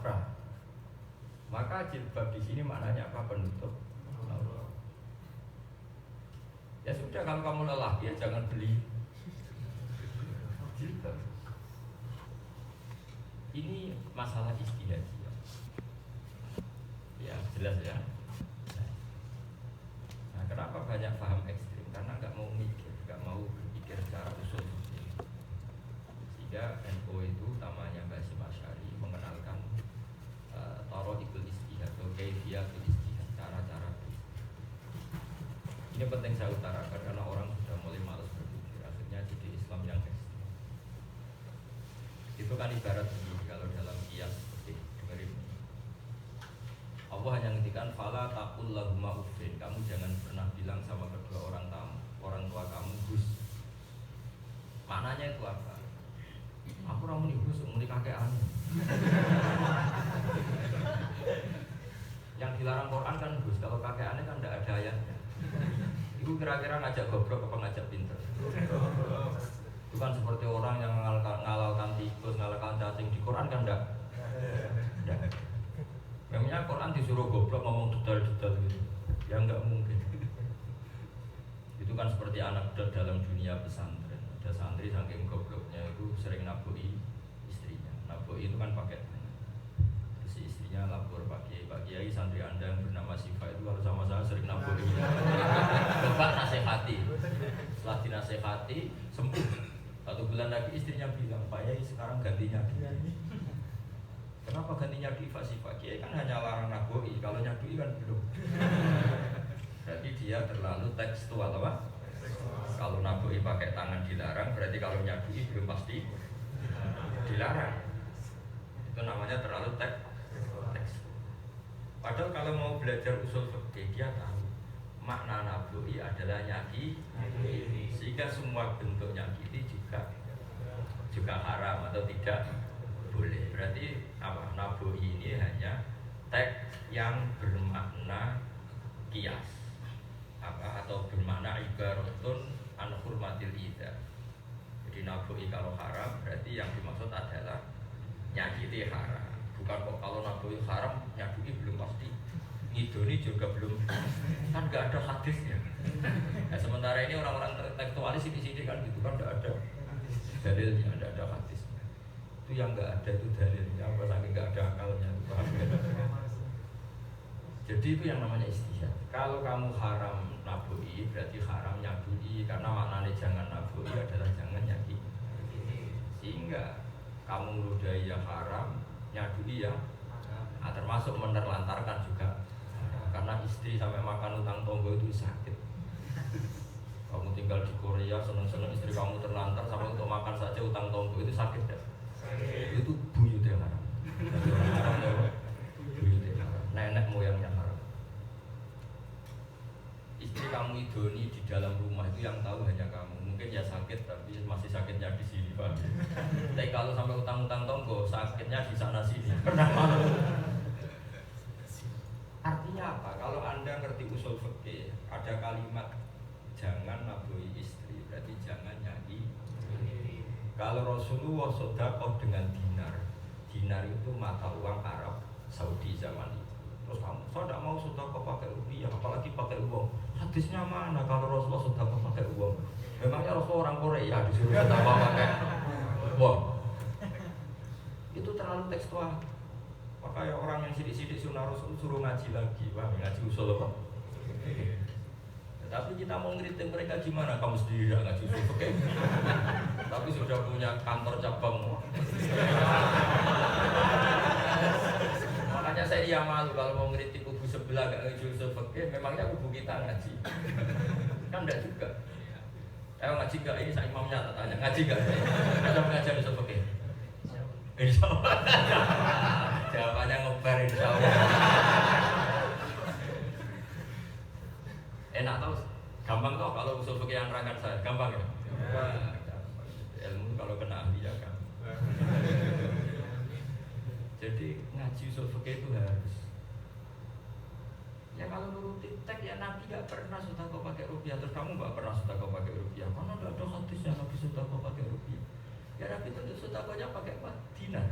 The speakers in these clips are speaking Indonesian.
satrah. Maka jilbab di sini maknanya apa? Penutup aurat. Ya sudah, kalau kamu lelaki ya jangan beli jilbab. Ini masalah istihad. Ya jelas ya. Nah, kenapa banyak paham ekstrim? Karena nggak mau mikir, nggak mau berpikir secara usul. Sehingga NU itu utamanya Mbak Hasyim Asy'ari mengenalkan thoroikul istihad atau kaifiyatul istihad, cara-cara beristihad. Ini penting saya utarakan karena orang sudah mulai malas berpikir, akhirnya jadi Islam yang ekstrim. Itu kan ibarat begini kalau dalam qiyas seperti dengerin. Allah hanya ngendikan fala taqul lahuma uffin. Kamu jangan pernah bilang sama kedua orang tua kamu Gus. Maknanya itu apa? Aku ora muni Gus, muni kakean. Yang dilarang Quran kan Gus, kalau kakeannya kan tidak ada ayatnya. Itu kira-kira ngajak goblok apa ngajak pinter? Itu kan seperti orang yang ngalalkan tikus, ngalalkan cacing. Di Quran kan tidak. Memangnya Quran disuruh goblok ngomong detail-detail gitu. Ya enggak mungkin. Itu kan seperti anak dalam dunia pesantren. Ada santri saking gobloknya itu sering naboi istrinya. Naboi itu kan pakai tangan. Terus istrinya lapor Pak Kiai santri Anda yang bernama Siva itu kalau sama saya sering naboi. Coba nasihati. Setelah dinasihati sembuh. 1 bulan lagi istrinya bilang, Pak Kiai sekarang gantinya dia. Kenapa gantinya Diva sih Pak Kiai? Kan hanya larang naboi, kalau nyadui kan belum. Jadi dia terlalu tekstual apa? Kalau naboi pakai tangan dilarang, berarti kalau nyadui belum pasti dilarang. Itu namanya terlalu tekstual. Padahal kalau mau belajar usul fikih dia tahu makna naboi adalah nyaki, sehingga semua bentuk nyakiti juga haram atau tidak boleh. Berarti apa? Naboi ini hanya teks yang bermakna kias atau bermakna ibaratun an hurmatil ida. Jadi naboi kalau haram berarti yang dimaksud adalah nyakiti haram. Bukan kok kalau naboi haram nyakiti belum pasti. Ngidoni juga belum, kan nggak ada hadisnya. Nah, sementara ini orang-orang tekstualis sini kan gitu kan nggak ada dalilnya, nggak ada hadis. Itu yang nggak ada itu dalilnya apa saking nggak ada akalnya, paham ya? Jadi itu yang namanya istihad. Kalau kamu haram naboi berarti haram nyadui, karena maknanya jangan naboi adalah jangan nyaki. Sehingga kamu meludahi yang haram, nyadui ya, termasuk menerlantarkan juga. Karena istri sampai makan utang tonggo itu sakit. Kamu tinggal di Korea seneng-seneng istri kamu terlantar sampai untuk makan saja utang tonggo itu sakit ya? Itu buyut yang haram. Buyut yang haram. Nenek moyangnya haram. Istri kamu idoni di dalam rumah itu yang tahu hanya kamu. Mungkin ya sakit tapi masih sakitnya di sini Pak. Tapi kalau sampai utang-utang tonggo sakitnya di sana sini. Pernah malu. Artinya apa? Kalau Anda ngerti usul fikih, ada kalimat jangan naboi istri, berarti jangan nyaki. Kalau Rasulullah sedekah dengan dinar, dinar itu mata uang Arab Saudi zaman itu. Terus kamu, saya tidak mau sedekah pakai rupiah, apalagi pakai uang. Hadisnya mana kalau Rasulullah sedekah pakai uang? Memangnya Rasulullah orang Korea disuruh sedekah pakai uang? Itu terlalu tekstual. Makanya orang yang sidik-sidik sunnah Rasul suruh ngaji lagi, Pak, ngaji usul apa? Tapi kita mau ngeritik mereka gimana? Kamu sendiri tidak ngaji usul, oke? Tapi sudah punya kantor cabang. Makanya saya malu kalau mau ngeritik kubu sebelah gak ngaji usul, oke? Memangnya kubu kita ngaji? Kan enggak juga. Ngaji gak? Ini saya imamnya tak tanya, ngaji gak? Ada pengajian usul, oke? Insya Allah. Jawabannya ngebar insya Allah. Enak tau, gampang tau kalau usul fikih yang nerangkan saya, gampang ya? Wah, ilmu kalau kena ahli ya kan. Jadi ngaji usul fikih itu harus. Ya kalau nuruti teks ya Nabi gak pernah sedekah pakai rupiah, terus kamu gak pernah sedekah pakai rupiah. Karena tidak ada hadisnya Nabi sedekah pakai rupiah. Ya Nabi tentu sedekahnya pakai apa? Dinar.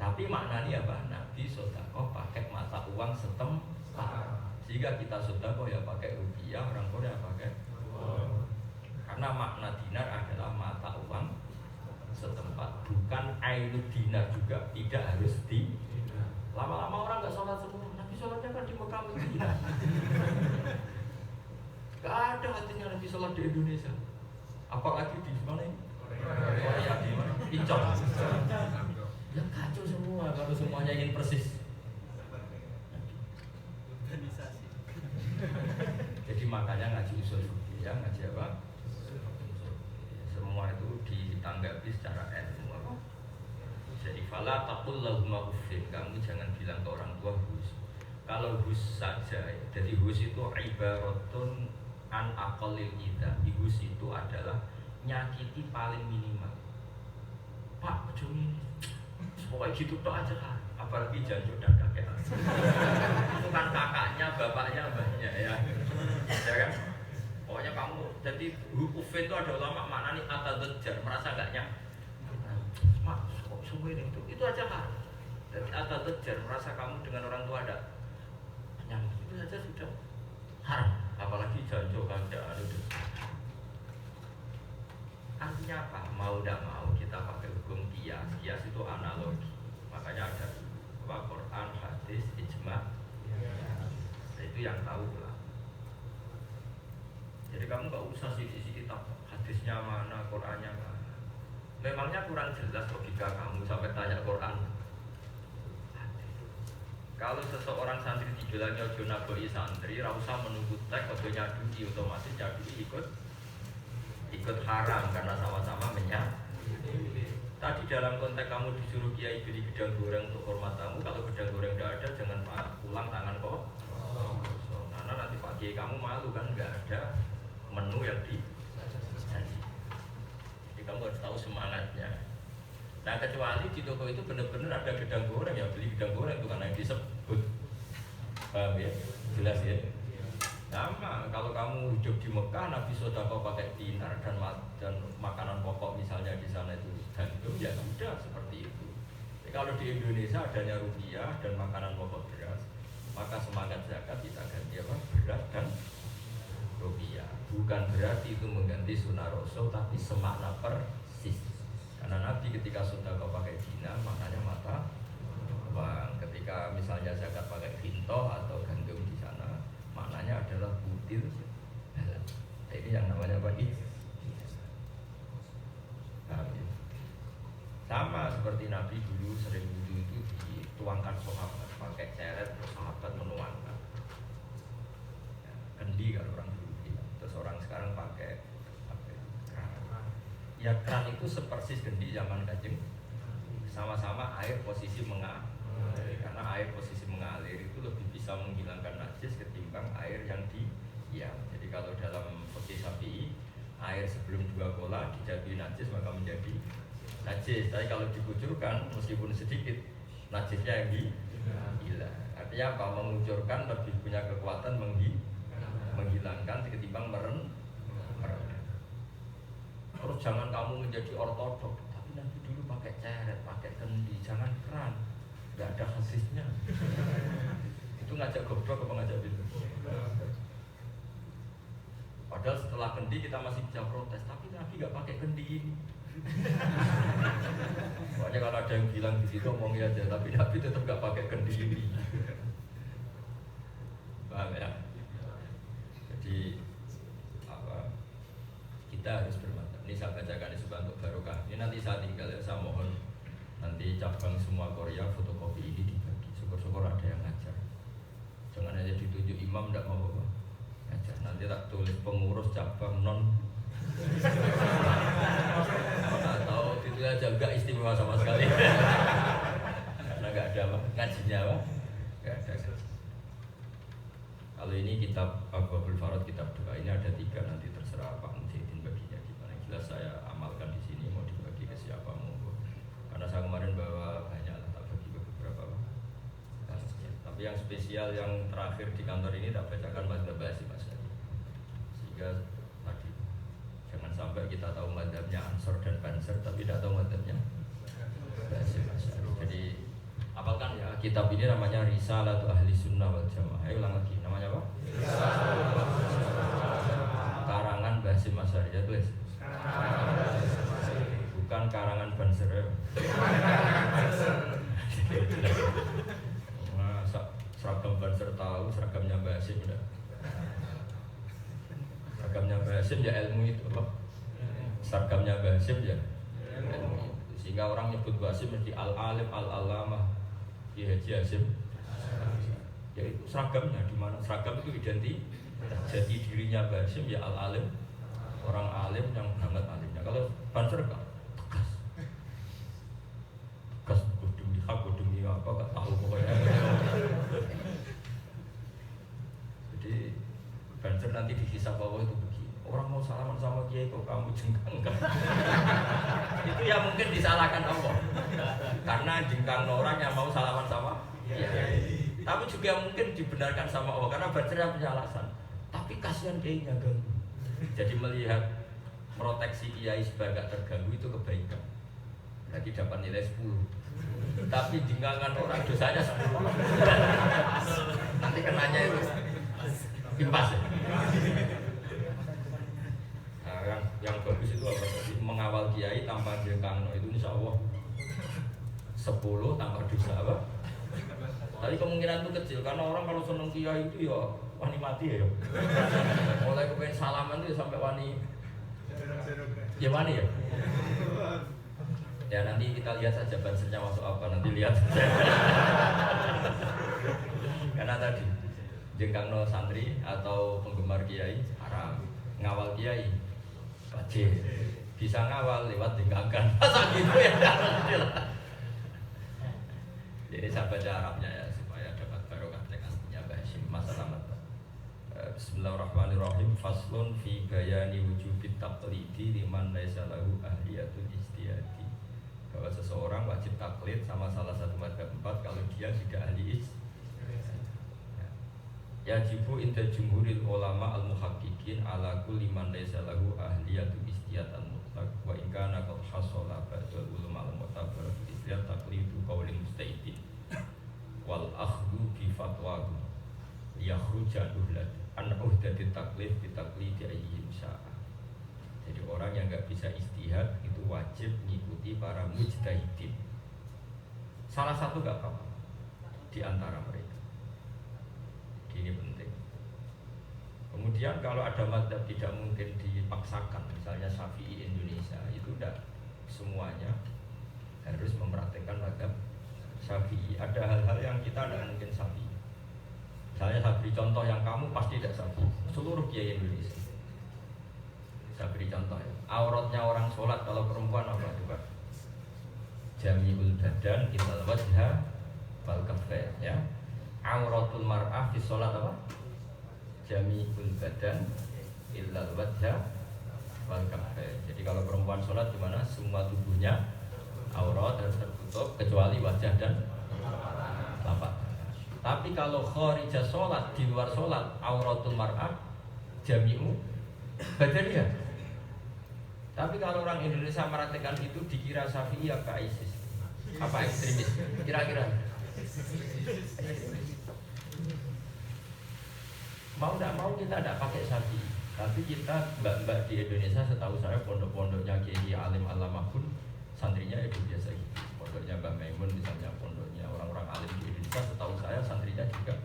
Tapi maknanya apa? Nabi sedekah pakai mata uang setempat. Sehingga kita sedekah ya pakai rupiah, orang Korea pakai. Karena makna dinar adalah mata uang setempat, bukan ainul dinar juga, tidak harus di. Lama-lama orang nggak sholat semua. Nabi sholatnya kan di Mekah Medina. Gak ada hatinya Nabi sholat di Indonesia. Apalagi di mana ini? Korea di mana? Incon. Ya kacau semua kalau semuanya ingin persis. Organisasi. Jadi makanya ngaji usul fikih ya, ngaji apa? Semua itu ditanggapi secara ilmu. Jadi fala taqul lahum uffin, kamu jangan bilang ke orang tua hus. Kalau hus saja, jadi hus itu ibaratun an aqallil idza. Hus itu adalah nyakiti paling minimal. Pak, ini pokoknya gitu tok aja kan. Apalagi jancuk dan kakek. Itu kan kakaknya, bapaknya, mbahnya ya. Ya kan? Pokoknya kamu jadi ufin itu ada ulama maknanya atadajjar, merasa enggak nyaman. Mak, kok semua itu aja kan. Jadi atadajjar, merasa kamu dengan orang tua ada nyaman. Itu saja sudah haram. Apalagi jancuk kakek itu. Artinya apa? Mau tidak mau kita pakai hukum kias. Kias itu analogi. Makanya ada Quran, hadis, ijma. Itu yang tahu lah. Jadi kamu nggak usah sisi-sisi hadisnya mana, Qurannya mana. Memangnya kurang jelas logika kamu sampai tanya Quran. Kalau seseorang santri dibilangnya ojo naboi santri, rasa menunggu teks, ojo nyadui, otomatis nyadui ikut haram karena sama-sama menyat. Tadi dalam konteks kamu disuruh kiai beli gedang goreng untuk hormat tamu, kalau gedang goreng tidak ada jangan pulang tangan kok. Karena nanti pak kiai kamu malu kan nggak ada menu yang disaji. Jadi kamu harus tahu semangatnya. Nah kecuali di toko itu benar-benar ada gedang goreng ya beli gedang goreng itu karena yang disebut. Paham ya? Jelas ya? Sama, kalau kamu hidup di Mekah, Nabi Sodako pakai dinar dan makanan pokok misalnya di sana itu gandum, ya sudah seperti itu. Jadi kalau di Indonesia adanya rupiah dan makanan pokok beras, maka semangat zakat kita ganti apa? Beras dan rupiah. Bukan berarti itu mengganti sunnah Rasul, tapi semakna persis. Karena Nabi ketika Sodako pakai dinar, maknanya mata uang. Ketika misalnya zakat pakai kinto atau gandum di sana, maknanya adalah butir. Ini yang namanya apa? Sama seperti Nabi dulu sering wudhu itu dituangkan sahabat pakai ceret, sahabat menuangkan. Kendi kalau orang dulu bilang. Terus orang sekarang pakai keran. Ya keran itu sepersis kendi zaman Kanjeng. Sama-sama air posisi mengalir. Karena air posisi mengalir itu lebih bisa menghilangkan najis ketimbang air yang diam. Jadi kalau dalam fikih Syafi'i, air sebelum 2 kola dijadikan najis maka menjadi najis. Tapi kalau dikucurkan meskipun sedikit, najisnya yang hilang. Artinya apa? Mengucurkan lebih punya kekuatan menghilangkan ketimbang merem. Terus jangan kamu menjadi ortodok, tapi nanti dulu pakai ceret, pakai kendi, jangan keran. Gak ada hadisnya. Itu ngajak goblok apa ngajak bingung? Padahal setelah kendi kita masih bisa protes, tapi Nabi gak pakai kendi ini. Pokoknya kalau ada yang bilang di situ omongin aja, tapi Nabi tetap gak pakai kendi ini. Paham ya? Jadi apa? Kita harus bermantap. Ini saya bacakan di sebuah untuk barokah. Ini nanti saya tinggal ya, saya mohon nanti cabang semua Korea fotokopi ini dibagi. Syukur-syukur ada yang ngajar. Jangan hanya ditunjuk imam tidak mau bawa ngajar. Nanti tak tulis pengurus cabang non. Atau itu aja enggak istimewa sama sekali. Karena enggak ada apa ngajinya apa? Enggak ada. Kalau ini kitab Abwaabul Farad, kitab doa ini ada 3, nanti terserah Pak Mujahidin baginya gimana. Jelas saya amalkan di sini, mau dibagi ke siapa monggo. Karena saya kemarin bawa banyak, tak bagi ke beberapa masjid. Tapi yang spesial yang terakhir di kantor ini tak bacakan mazhab Basi Mas Adi. Sehingga tadi jangan sampai kita tahu mazhabnya Ansor dan Banser tapi tidak tahu mazhabnya Basi Mas Adi. Jadi kitab ini namanya Risalatu Ahli Sunnah wal Jamaah. Ayo ulang lagi, namanya apa? Karangan Basim Asy'ari, ya tulis. Bukan karangan Banser. Masa seragam Banser tahu, seragamnya Basim udah. Seragamnya Basim ya ilmu itu loh. Seragamnya Basim ya ilmu itu. Sehingga orang nyebut Basim mesti al-alim, al-alamah, Ki Haji Hasyim. Ya itu seragamnya, di mana seragam itu identik. Jadi dirinya Basim ya al-alim, orang alim yang banget alimnya. Kalau Banser kan tegas demi hak, demi apa gak tahu pokoknya. Jadi Banser nanti dihisab bahwa itu begini. Orang mau salaman sama kiai kok kamu jengkang kan? Itu ya mungkin disalahkan Allah. Karena jengkang orang yang mau salaman sama kiai. Tapi juga mungkin dibenarkan sama Allah karena Banser yang punya alasan. Tapi kasihan kiainya ganggu. Jadi melihat proteksi kiai supaya gak terganggu itu kebaikan. Berarti dapat nilai 10. Tapi jengkangan orang dosanya 10. Nanti kenanya itu impas ya. Nah, yang bagus itu apa tadi? Mengawal kiai tanpa jengkang itu insya Allah 10 tanpa dosa apa? Tapi kemungkinan itu kecil karena orang kalau seneng kiai itu ya wani mati ya. Mulai kepengen salaman itu sampai wani. Ya wani ya. Ya nanti kita lihat saja Bansernya masuk apa, nanti lihat saja. Karena tadi jengkang no santri atau penggemar kiai haram, ngawal kiai wajib. Bisa ngawal lewat jengkangkan. Masa gitu ya. Jadi saya baca Arabnya ya supaya dapat barokah tekasnya Basim masalah mata. Bismillahirrahmanirrahim. Faslun fi bayani wujubit taqlidi liman laisa lahu ahliyatul istihadi. Bahwa seseorang wajib taklid sama salah satu mazhab 4 kalau dia tidak ahli istihad. Yajibu inda jumhuril ulama al-muhaqqiqin ala kulli man laisa lahu ahliyatul istihad al-mutlaq wa in kana qad hasala ba'dal ulama al-mu'tabar fi istihad taqlidu qaulil mustahidin wal akhdhu bi fatwahu yakhruja an uhdati taklid bi taqlidi ayyin sya'a. Jadi orang yang enggak bisa istihad itu wajib mengikuti para mujtahidin. Salah satu enggak apa-apa di antara mereka. Ini penting. Kemudian kalau ada mazhab tidak mungkin dipaksakan, misalnya Syafi'i Indonesia itu tidak semuanya harus mempraktikkan mazhab Syafi'i. Ada hal-hal yang kita tidak mungkin Syafi'i. Misalnya saya beri contoh yang kamu pasti tidak Syafi'i. Seluruh kiai Indonesia. Saya beri contoh ya. Auratnya orang sholat kalau perempuan apa coba? Jami'ul badan ilal wajha wal kaffain ya. Auratul mar'ah fi sholat apa? Jami'ul badan illal wajha wal kaffain. Jadi kalau perempuan sholat gimana? Semua tubuhnya aurat harus tertutup kecuali wajah dan telapak. Tapi kalau kharijah sholat, di luar sholat, auratul mar'ah jami'u badannya. Tapi kalau orang Indonesia merasakan itu dikira Syafi'i apa ISIS? Apa ekstremis? Kira-kira mau tidak mau kita tidak pakai Syafi'i. Tapi kita mbak-mbak di Indonesia setahu saya pondok-pondoknya Kiai Alim Alamah pun santrinya itu biasa gitu. Pondoknya Mbak Maimun misalnya, pondoknya orang-orang alim di Indonesia setahu saya santrinya juga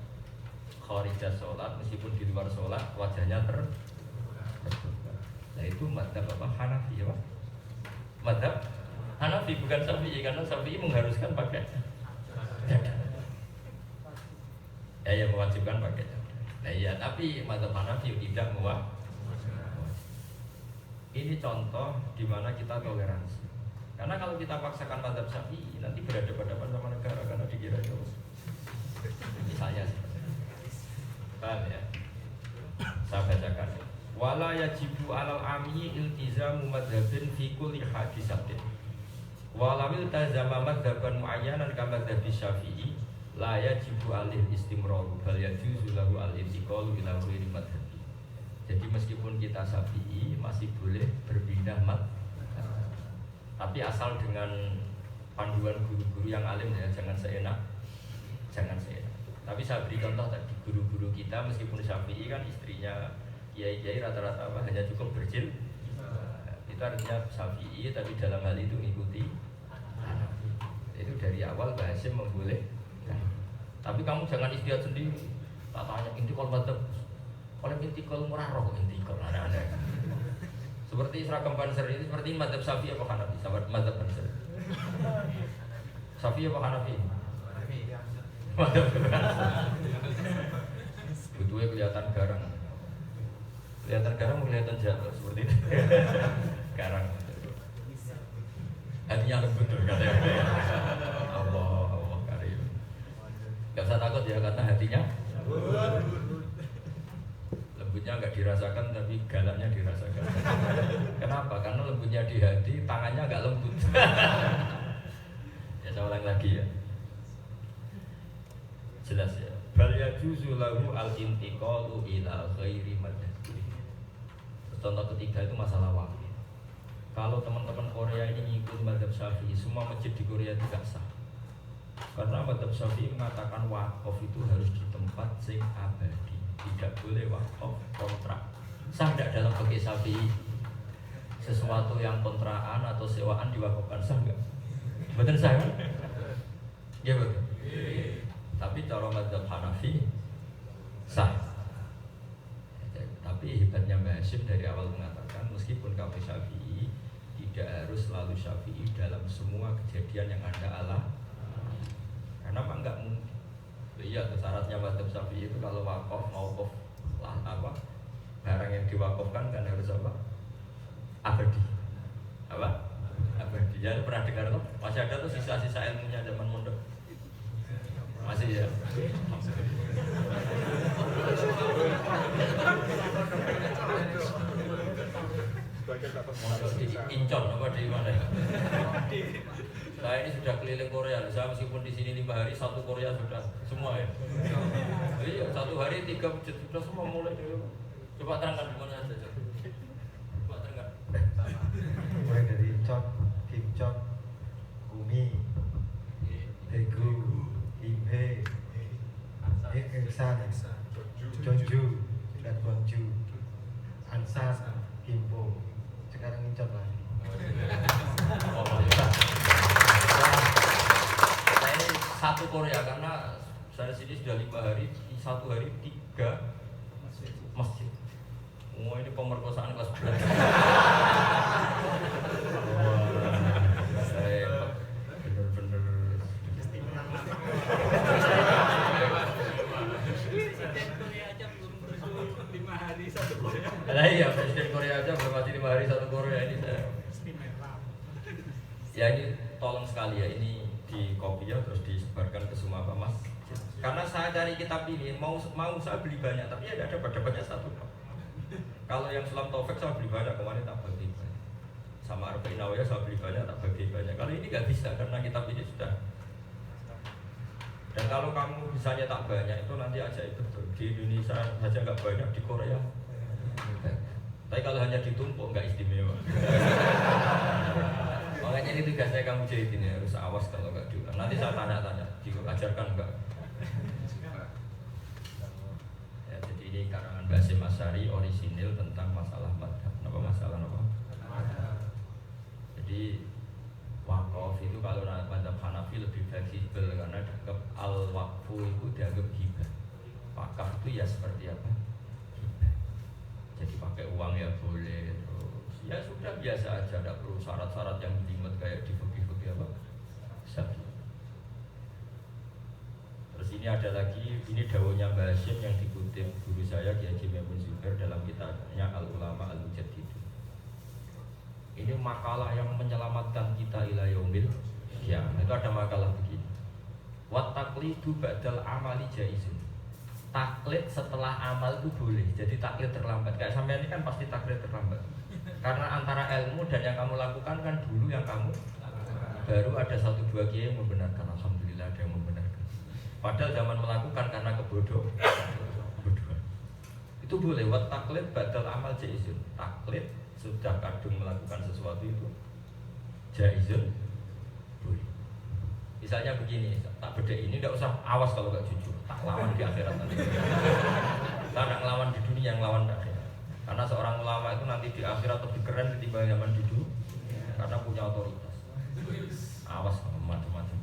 kharijah sholat meskipun di luar sholat wajahnya terbuka. Nah itu mazhab apa? Hanafi ya Pak? Mazhab Hanafi bukan Syafi'i karena Syafi'i mengharuskan pakai cadar. Ya mewajibkan pakai cadar. Nah iya tapi mazhab Hanafi tidak mewajibkan. Ini contoh di mana kita toleransi. Karena kalau kita paksakan mazhab Syafi'i nanti berhadapan-hadapan sama negara karena dikira jauh. Misalnya paham ya? Saya bacakan. Wala yajibu alal amiyyi iltizamu madhabin fi kulli hadisatin. Walawil tazama madhaban muayyanan kama madhabi Syafi'i la yajibu alil istimraru bal yajuzu lahu al-intiqalu ila ghairi madhabi. Jadi meskipun kita Syafi'i masih boleh berpindah madhab. Tapi asal dengan panduan guru-guru yang alim ya, jangan seenak jangan seenak. Tapi saya beri contoh tadi, guru-guru kita meskipun Syafi'i kan istrinya kiai-kiai rata-rata apa hanya cukup berjil. Itu artinya Syafi'i, tapi dalam hal itu mengikuti Hanafi. Itu dari awal Mbah Hasyim membolehkan. Tapi kamu jangan istiadat sendiri. Tak tanya intikal madzhab. Oleh intikal murah roh intikal ada. Seperti seragam Banser ini seperti madzhab Syafi'i apa Hanafi? Sama madzhab Banser. Syafi'i apa Hanafi? Madzhab Banser. Butuhnya kelihatan garang. Kelihatan garang, kelihatan jatuh seperti itu. Garang. Hatinya lembut katanya. Allah karim. Gak usah takut ya karena hatinya lembutnya nggak dirasakan tapi galaknya dirasakan. Kenapa? Karena lembutnya di hati, tangannya nggak lembut. Ya saya ulang lagi ya. Jelas ya. Bal yajuzu lahu al-intiqalu ila ghairi madhhabi. Contoh ketiga itu masalah waktu. Kalau teman-teman Korea ini ngikut madzhab Syafi'i, semua masjid di Korea tidak sah. Karena madzhab Syafi'i mengatakan wakaf itu harus di tempat sing abadi, tidak boleh wakaf kontrak. Sah tidak dalam fikih Syafi'i? Sesuatu yang kontraan atau sewaan diwakafkan sah enggak? Betul sah kan? Ya betul. Tapi cara madzhab Hanafi sah. Tapi hebatnya Mbah Hasyim dari awal mengatakan meskipun kamu Syafi'i tidak harus selalu Syafi'i dalam semua kejadian yang Anda alami. Karena apa enggak mungkin. Iya, syaratnya madzhab Syafi'i itu kalau wakaf mauquf lah apa? Barang yang diwakafkan kan harus apa? Abadi. Apa? Abadi. Jangan pernah dengar tuh? Masih ada tuh sisa-sisa ilmunya zaman mondok. Masih ya. Incon apa di mana ya? Saya ini sudah keliling Korea. Saya meskipun di sini 5 hari, 1 Korea sudah semua ya. Iya, 1 hari 3 masjid sudah semua mulai dulu. Coba terangkan di mana aja. Coba terangkan. Mulai dari Cok, Kimcok, Umi, Daegu, Imhe, Eksan, Jeonju, dan Gwangju, Ansan, Gimpo. Sekarang Incon lagi. Saya ini 1 Korea karena saya sini sudah 5 hari, 1 hari 3 masjid. Oh ini pemerkosaan kelas berat. Saya bener-bener. Nah iya, Presiden Korea aja belum mati 5 hari 1 Korea ini saya. Ya ini tolong sekali ya, ini di copy ya terus disebarkan ke semua Pak Mas. Karena saya cari kitab ini mau saya beli banyak tapi ya ada dapatnya 1 Pak. Kalau yang Sulam Taufik saya beli banyak, kemarin tak bagi banyak. Sama Arba'in Nawawiyah saya beli banyak, tak bagi banyak. Kali ini nggak bisa karena kitab ini sudah. Dan kalau kamu bisanya tak banyak itu nanti aja itu di Indonesia saja nggak banyak, di Korea. Tapi kalau hanya ditumpuk nggak istimewa. Makanya ini tugas saya kamu jadi ini harus awas kalau nggak diulang. Nanti saya tanya-tanya, diajarkan enggak? Ya, jadi ini karangan Basim Asy'ari orisinil tentang masalah madhab. Apa masalah apa? Jadi wakaf itu kalau madhab Hanafi lebih fleksibel karena dianggap al-waqfu itu dianggap hibah. Wakaf itu ya seperti apa? Hibah. Jadi pakai uang ya boleh. Ya sudah biasa aja, tidak perlu syarat-syarat yang jelimet kayak di fikih-fikih apa? Syafi'i. Terus ini ada lagi, ini dawuhnya Mbah Hasyim yang dikutip guru saya Kiai Haji Maimun Zubair dalam kitabnya Al-Ulama Al-Mujaddidun. Ini makalah yang menyelamatkan kita ila yaumil qiyamah. Itu ada makalah begini. Wa taqlidu ba'dal amali jaizun. Taklid setelah amal itu boleh. Jadi taklid terlambat. Kayak sampai ini kan pasti taklid terlambat. Karena antara ilmu dan yang kamu lakukan kan dulu yang kamu baru ada 1-2 kiai yang membenarkan. Alhamdulillah ada yang membenarkan. Padahal zaman melakukan karena kebodohan. Itu boleh. Wat taklid badal amal jaizun. Taklid sudah kadung melakukan sesuatu itu jaizun boleh. Misalnya begini, tak beda ini tidak usah awas kalau gak jujur, tak lawan di akhirat nanti. Karena ngelawan di dunia yang lawan di akhirat. Karena seorang ulama itu nanti di akhirat lebih keren ketimbang zaman di dunia, karena punya otoritas. Awas macam-macam.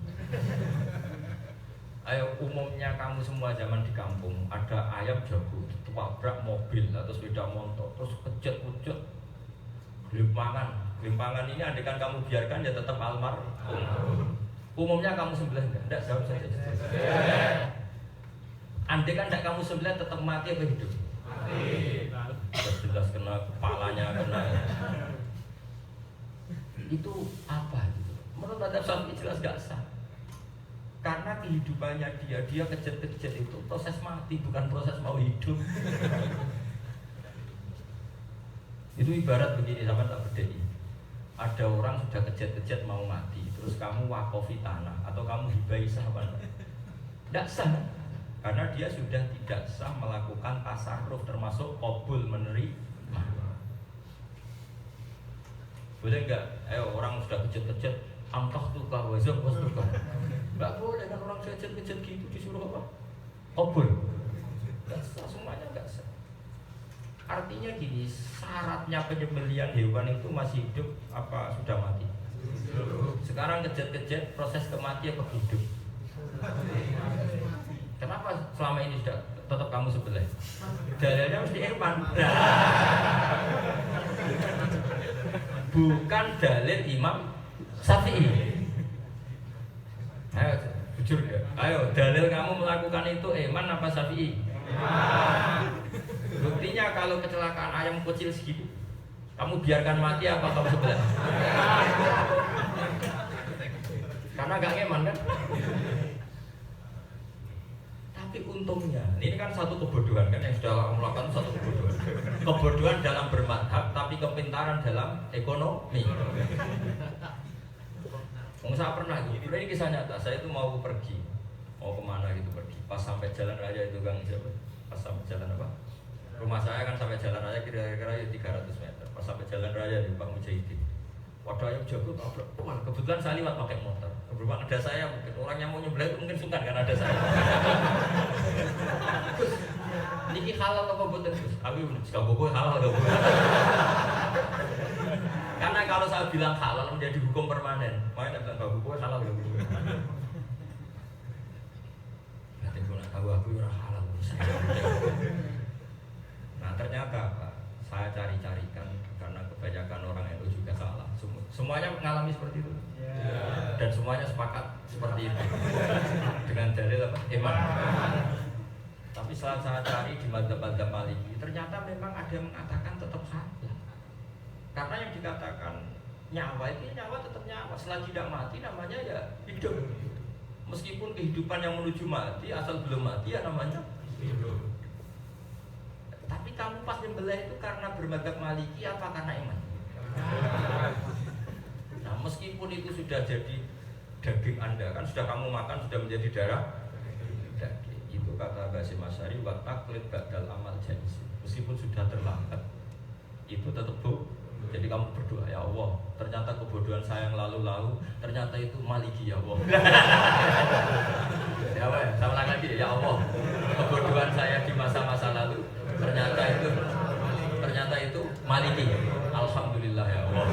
Ayo umumnya kamu semua zaman di kampung ada ayam jago, tabrak mobil atau sepeda motor, terus kejet-kejet, gelimpangan ini andaikan kamu biarkan ya tetap almarhum. Umumnya kamu sembelih enggak jawab saja. Andaikan enggak kamu sembelih tetap mati apa hidup? Mati. Jelas kena kepalanya kena. Itu apa gitu? Menurut Adzab Syafi'i jelas gak sah. Karena kehidupannya dia kejet-kejet itu proses mati bukan proses mau hidup. Itu ibarat begini sama tak berdiri. Ada orang sudah kejet-kejet mau mati, terus kamu wakofi tanah atau kamu hibai sah apa enggak? Tidak sah, karena dia sudah tidak sah melakukan tasarruf termasuk qabul menerima. Boleh enggak? Ayo orang sudah kejet-kejet, angkah tukar wazab was tukar. Enggak boleh kan orang kejet-kejet gitu disuruh apa? Qabul. Enggak sah, semuanya enggak sah. Artinya gini, syaratnya penyembelihan hewan itu masih hidup apa sudah mati? Sekarang kejet-kejet proses kematian apa hidup? Kenapa selama ini sudah tetap kamu sebelah? Dalilnya mesti Irfan. Bukan dalil Imam Syafi'i. Ayo jujur ya. Ayo dalil kamu melakukan itu Iman apa Syafi'i? Buktinya kalau kecelakaan ayam kecil segitu, kamu biarkan mati apa kamu sebelah? Karena gak ngeman kan? Tapi untungnya, ini kan satu kebodohan kan yang sudah kamu lakukan satu kebodohan. Kebodohan dalam bermadhab, tapi kepintaran dalam ekonomi. Saya pernah gitu, ini kisah nyata. Saya itu mau pergi, mau kemana gitu pergi. Pas sampai jalan raya itu Kang siapa? Pas sampai jalan apa? Rumah saya kan sampai jalan raya kira-kira 300 meter. Pas sampai jalan raya di Pak Mujahidin, wadah yang jago tabrak. Kebetulan saya lewat pakai motor. Kebetulan ada saya, mungkin orang yang mau nyebelah itu mungkin suka kan ada saya. Gus, niki halal apa boten Gus? Aku suka bobo halal gak boleh. Karena kalau saya bilang halal menjadi hukum permanen. Makanya bilang gak bobo halal gak boleh. Nanti gue nak tahu aku orang halal. Nah ternyata Pak, saya cari-carikan karena kebanyakan orang NU juga salah. Semuanya mengalami seperti itu. Dan semuanya sepakat seperti itu. Dengan dalil apa? Iman. Tapi setelah saya cari di madzhab-madzhab Maliki, ternyata memang ada yang mengatakan tetap halal. Karena yang dikatakan nyawa itu nyawa tetap nyawa. Selagi tidak mati namanya ya hidup. Meskipun kehidupan yang menuju mati, asal belum mati ya namanya hidup. Tapi kamu pas nyembelih itu karena bermadzhab Maliki apa karena iman? Nah meskipun itu sudah jadi daging Anda, kan sudah kamu makan, sudah menjadi darah daging. Itu kata Basim Asy'ari, wa taqlid ba'dal amal jaiz. Meskipun sudah terlambat, itu tetap boleh. Jadi kamu berdoa, ya Allah, ternyata kebodohan saya yang lalu-lalu, ternyata itu Maliki ya Allah. Ya Allah, sama lagi ya Allah, kebodohan saya di masa-masa lalu, ternyata itu Maliki. Alhamdulillah ya Allah.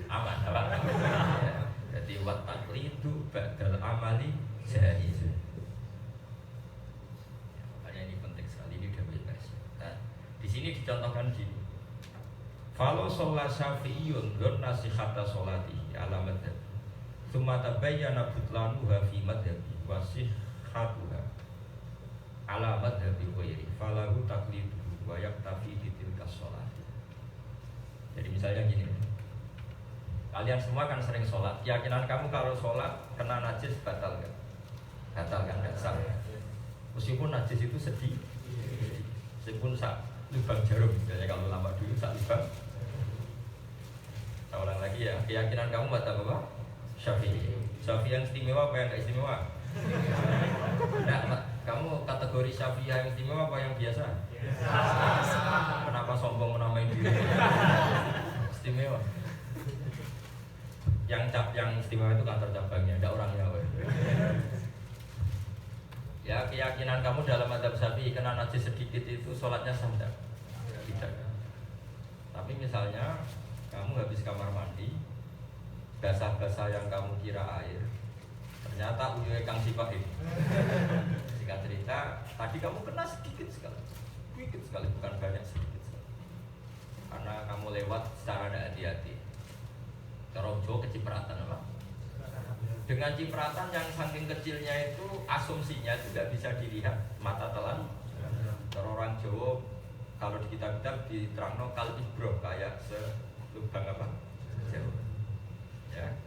Aman, apa? Jadi wat taqlidu ba'dal amali jaiz. Makanya ini penting sekali, ini udah bebas. Nah, di sini dicontohkan gini. Kalau sholat syafi'iyun gon nasihata sholatihi ala madhab thumma tabayyana butlanuha fi madhabi wa sihhatuha ala madhabi ghairi falahu taqliduhu wa yaktafi bitilka sholati. Jadi misalnya gini, kalian semua kan sering sholat, keyakinan kamu kalau sholat kena najis batal kan? Batal kan, tidak sah. Meskipun najis itu sedih, meskipun lubang jarum, misalnya kalau lama dulu lubang. Saya ulang lagi ya, keyakinan kamu batal apa? Syafi'i. Syafi'i yang istimewa apa yang gak istimewa? Nah, kamu kategori Syafi'i yang istimewa apa yang biasa? Biasa. Kenapa sombong menamain diri? Istimewa. yang istimewa itu kantor cabangnya, tidak orangnya. Ya keyakinan kamu dalam mazhab Syafi'i kena najis sedikit itu sholatnya sah tidak? Tidak. Tapi misalnya kamu habis kamar mandi, basah-basah yang kamu kira air, ternyata uyuhe Kang Sipak ini. Singkat cerita, tadi kamu kena sedikit sekali, bukan banyak, sedikit sekali. Karena kamu lewat secara tidak hati-hati. Cara Jawa kecipratan apa? Dengan cipratan yang saking kecilnya itu asumsinya tidak bisa dilihat mata telan. Cara orang Jawa kalau di kitab-kitab diterangno kal ibroh kayak selubang apa? Jauh. Ya.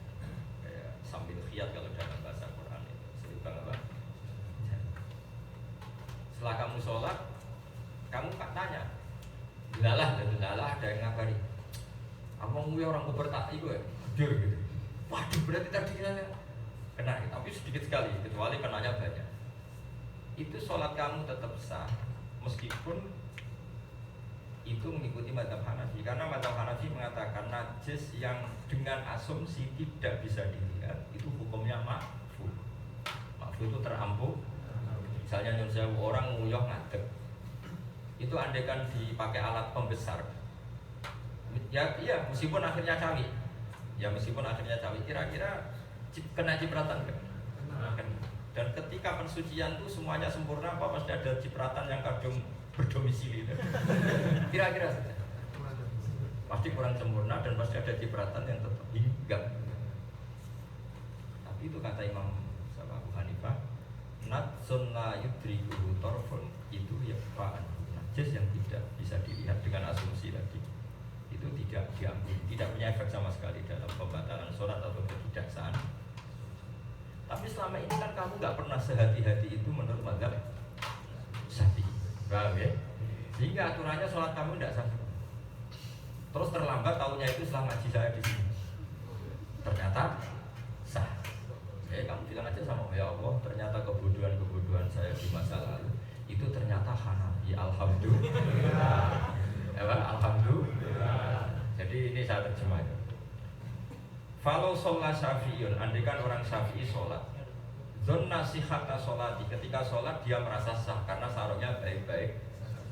Kayak sambil khiyat kalau dalam bahasa Quran itu selubang apa? Jauh. Setelah kamu sholat, kamu tak tanya, lalah ada yang ngabari. Abang gue orang kuper tak iku ya, hadir gitu. Waduh berarti tadi kena, tapi sedikit sekali, kecuali kenanya banyak. Itu sholat kamu tetap sah, meskipun itu mengikuti mazhab Hanafi. Karena mazhab Hanafi mengatakan najis yang dengan asumsi tidak bisa dilihat itu hukumnya makfuh. Makfuh itu terampuh. Misalnya nyuruh orang nguyuh ngadeg, itu andaikan dipakai alat pembesar, ya iya meskipun akhirnya cawi, kira-kira kena cipratan kan? Dan ketika pensucian itu semuanya sempurna apa pasti ada cipratan yang kadung berdomisili itu. Kira-kira saja. Pasti kurang sempurna dan pasti ada cipratan yang tetap hinggap. Tapi itu kata Imam Abu Hanifah, natsun la yudrikuhu torfun, itu ya fa'an, najis yang tidak bisa dilihat dengan asumsi tadi. Itu tidak diampuni, tidak punya efek sama sekali dalam pembatalan sholat atau ketidaksaan. Tapi selama ini kan kamu nggak pernah sehati-hati itu menurut mazhab Syafi'i, paham ya? Sehingga aturannya sholat kamu tidak sah. Terus terlambat tahunya itu setelah ngaji saya di sini, ternyata sah. Kamu bilang aja sama ya Allah, ternyata kebodohan saya di masa lalu itu ternyata Hanafi. Alhamdulillah. Alhamdulillah. Jadi ini saya terjemahkan. Falau sholat syafi'iyun, andaikan orang syafi'i sholat, zonna sihata sholati, ketika sholat dia merasa sah karena sarungnya baik-baik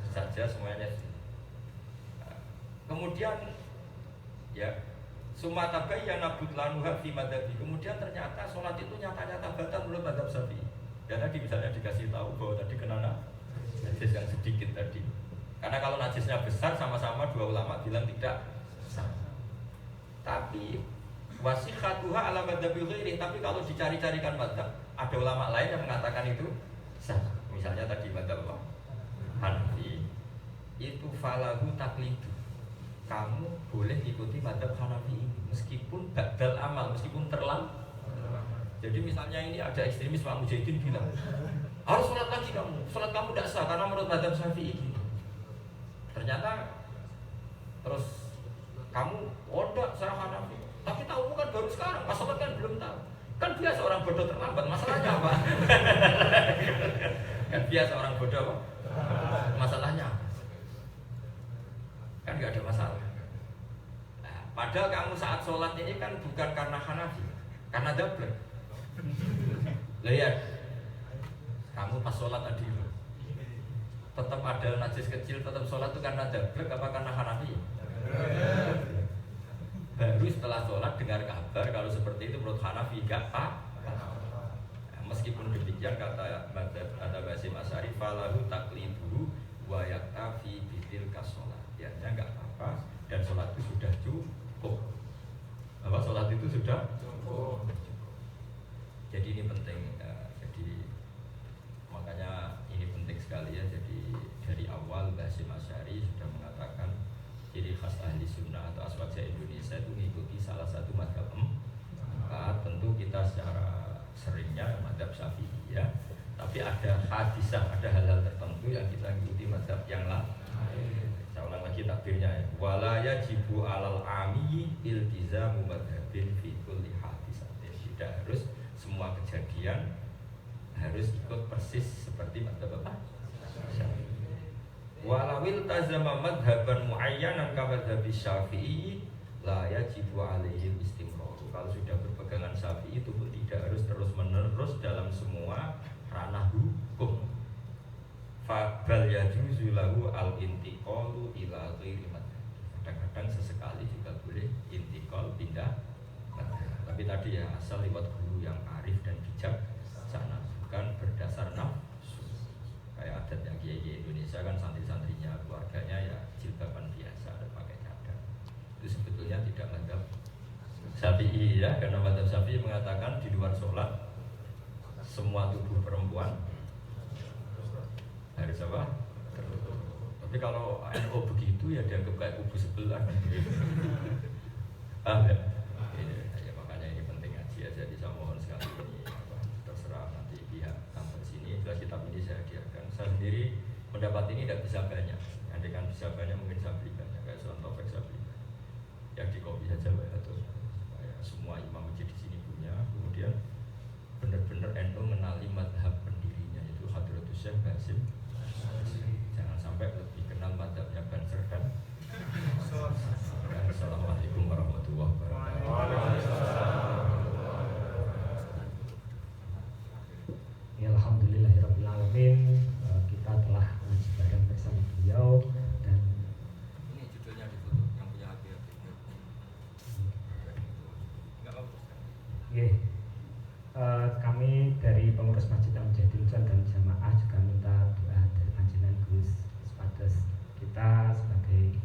saja semuanya. Kemudian ya summa tabayyana butlanuha fi madhabi, kemudian ternyata sholat itu nyata-nyata batal menurut madhab syafi'i. Dan tadi misalnya dikasih tahu bahwa tadi kena najis yang sedikit tadi. Karena kalau najisnya besar sama-sama dua ulama bilang tidak sah. Tapi wasihatuha ala madhabi ghairi, tapi kalau dicari-carikan madhab, ada ulama lain yang mengatakan itu sah. Misalnya tadi madhab apa? Hanafi. Itu falahu taklidu. Kamu boleh ikuti madhab Hanafi ini meskipun badal amal, meskipun terlambat. Jadi misalnya ini ada ekstremis Pak Mujahidin bilang harus sholat lagi kamu, sholat kamu tidak sah karena menurut madhab Syafi'i ini. Ternyata terus kamu enggak, saya Hanafi. Tapi tahu kan baru sekarang, pas sholat kan belum tahu. Kan biasa orang bodoh terlambat, masalahnya apa? Kan biasa orang bodoh apa? Masalahnya apa? Kan gak ada masalah. Nah, padahal kamu saat sholat ini kan bukan karena Hanafi, karena dablek. Lihat, kamu pas sholat tadi tetap ada najis kecil, tetap sholat itu karena dablek apa karena Hanafi? Baru setelah sholat dengar kabar kalau seperti itu menurut Hanafi gak apa. Meskipun demikian kata Basim Asy'ari falahu taklibuhu wa yaktafi bitil kasolat, ya nggak apa-apa dan sholat itu sudah cukup. Apa sholat itu sudah cukup. Jadi ini penting. Jadi makanya ini penting sekali ya. Jadi dari awal Basim Asy'ari sudah mengatakan ciri khas ahli sunnah atau aswad Indonesia itu mengikuti salah satu madhab empat. Tentu kita secara seringnya madhab Syafi'i ya, tapi ada hadisah, ada hal-hal tertentu yang kita mengikuti madhab yang lain. Saya ulang lagi takbirnya ya. Wala yajibu alal ami iltizamu madhabin fi kulli hadisatin. Tidak harus semua kejadian harus ikut persis seperti madhab apa? Syafi'i. Walawil tazama madhaban muayyanan ka madhabi Syafi'i la yajibu alaihi istimrar. kalau sudah berpegangan Syafi'i itu pun tidak harus terus menerus dalam semua ranah hukum. Fabal yajuzu lahu al intiqalu ila ghairi madhhab. Kadang-kadang sesekali juga boleh intiqal pindah madhhab. Tapi tadi ya asal lewat guru yang arif dan bijaksana, bukan berdasar nafsu. Kayak adatnya kiai Indonesia kan santri-santrinya keluarganya ya jilbaban biasa dan pakai cadar. Itu sebetulnya tidak madhab Syafi'i ya, karena madhab Syafi'i mengatakan di luar sholat semua tubuh perempuan harus apa? Tertutup. Tapi kalau NU begitu ya dianggap kayak kubu sebelah. Ya? Ya makanya ini penting aja. Jadi saya mohon sekali ini terserah nanti pihak kantor sini. Jelas kitab ini saya hadiahkan. Saya sendiri pendapat ini tidak bisa banyak. Andai kan bisa banyak mungkin saya beli banyak. Kayak Sunan Taufik saya beli banyak. Yang di kopi saja Pak atau semua imam masjid di sini punya. Kemudian benar-benar NU mengenali madhab pendirinya itu Hadratus Syekh Basim. Jangan sampai lebih kenal madhabnya Banser dan Assalamualaikum warahmatullahi wabarakatuh. Ya, alhamdulillahirrabbilalamin, kita telah ngaji bareng bersama beliau dan ini judulnya di foto yang punya hati-hati. kami dari pengurus Masjid Al-Mujahidin dan Jamaah juga minta doa dari panjenengan Gus sepatus kita sebagai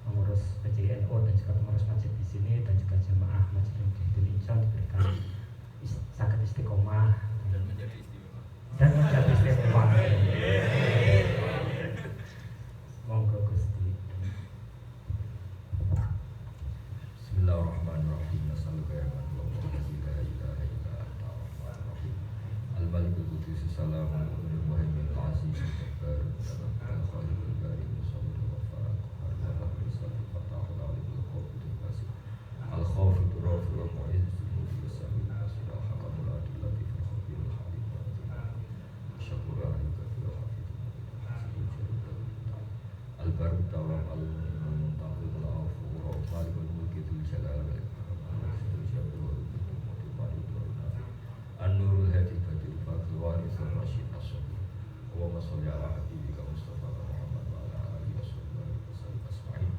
pengurus PJNO dan juga pengurus masjid di sini dan juga jamaah Masjid Al-Mujahidin diberikan sakit istiqomah Dan menjadi istimewa. Monggo Gusti. Bismillahirrahmanirrahim. Al-Malikul Qudus Salamun Muhaimin Aziz Jabbar Al-Khaliqul Karim Musawwir Ghaffar Al-Qahhar Al-Risal Fatahul Alimul Qabidur Basir Al-Khafid Rafi'ul Mu'izz Al-Mufid Al-Sami Al-Basir Al-Hakamul Adil Latif Al-Khabir Al-Halim Al-Syakur Al-Kafir Al-Hafid Al-Barud Tawam Al-Muntaqil Al-Afur Al-Malikul Mulki Dzul Jalal Al-Qadr Al-Jabbar An-Nurul Hadi Waris al-Rashid as-Sabir Allahumma salli ala habibika Mustafa Muhammad wa ala alihi wa sahbihi asma'in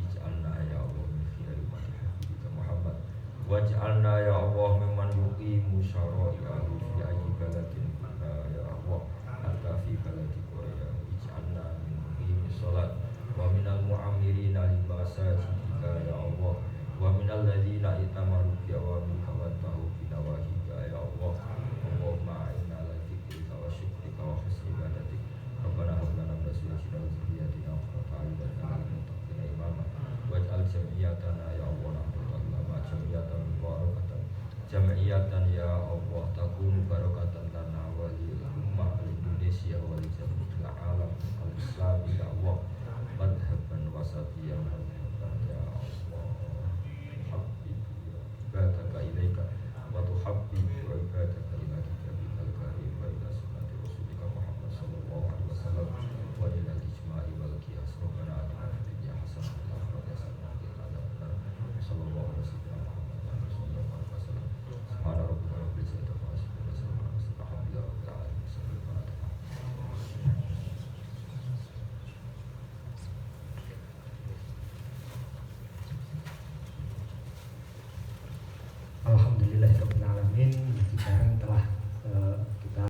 ij'alna ya Allah min khiyari ummati habibika Muhammad waj'alna ya Allah mimman yuqimu syara'i'ahu fi ayyi baladin kunna ya Allah hatta fi baladi Korea ij'alna min muqimi sholat wa minal mu'amirina li masajidika ya Allah wa minal ladhina itamaru bi awamika wa tahu bi nawahika ya Allah Allahumma a'inna ala dzikrika wa syukrika wa husni ibadatik Rabbana hab lana min azwajina wa dhurriyyatina qurrata a'yun waj'alna lil muttaqina imama waj'al jam'iyatana ya Allah nahdlatal ulama jam'iyatan mubarakatan jam'iyatan ya Allah takunu barakatan lana wa lil ummah Indonesia wa li jami'il alam al-islami ya Allah madhaban wasatiyyan ya Allah habbi ibadaka ilaika wa tuhabbi ibadaka Alhamdulillahirabbil